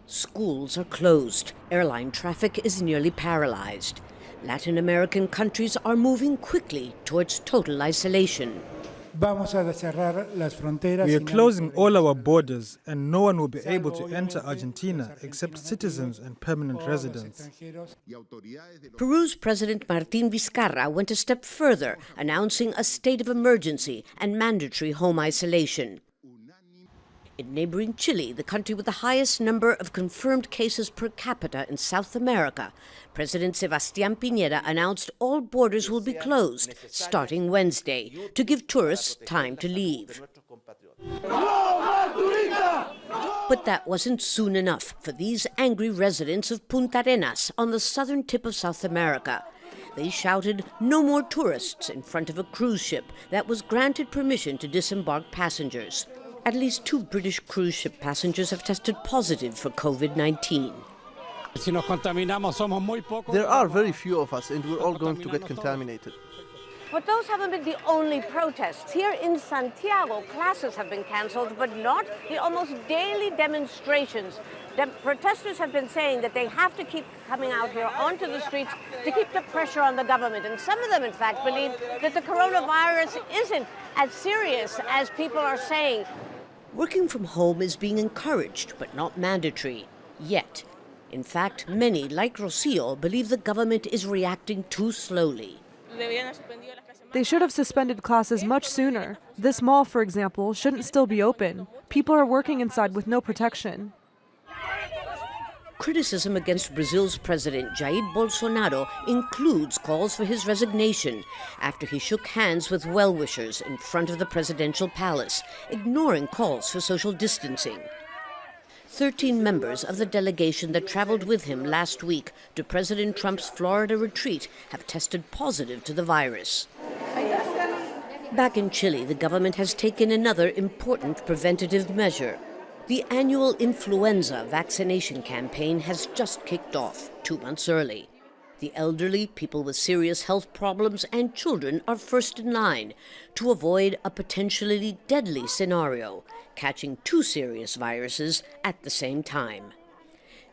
Schools are closed. Airline traffic is nearly paralyzed. Latin American countries are moving quickly towards total isolation. We are closing all our borders, and no one will be able to enter Argentina except citizens and permanent residents. Peru's President Martín Vizcarra went a step further, announcing a state of emergency and mandatory home isolation. In neighboring Chile, the country with the highest number of confirmed cases per capita in South America, President Sebastián Piñera announced all borders will be closed starting Wednesday to give tourists time to leave. But that wasn't soon enough for these angry residents of Punta Arenas on the southern tip of South America. They shouted, "No more tourists," in front of a cruise ship that was granted permission to disembark passengers. At least 2 British cruise ship passengers have tested positive for COVID-19. There are very few of us, and we're all going to get contaminated. But those haven't been the only protests. Here in Santiago, classes have been canceled, but not the almost daily demonstrations. The protesters have been saying that they have to keep coming out here onto the streets to keep the pressure on the government. And some of them, in fact, believe that the coronavirus isn't as serious as people are saying. Working from home is being encouraged, but not mandatory, yet. In fact, many, like Rocio, believe the government is reacting too slowly. They should have suspended classes much sooner. This mall, for example, shouldn't still be open. People are working inside with no protection. Criticism against Brazil's President Jair Bolsonaro includes calls for his resignation after he shook hands with well-wishers in front of the presidential palace, ignoring calls for social distancing. 13 members of the delegation that traveled with him last week to President Trump's Florida retreat have tested positive to the virus. Back in Chile, the government has taken another important preventative measure. The annual influenza vaccination campaign has just kicked off 2 months early. The elderly, people with serious health problems, and children are first in line to avoid a potentially deadly scenario, catching 2 serious viruses at the same time.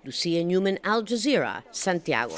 Lucia Newman, Al Jazeera, Santiago.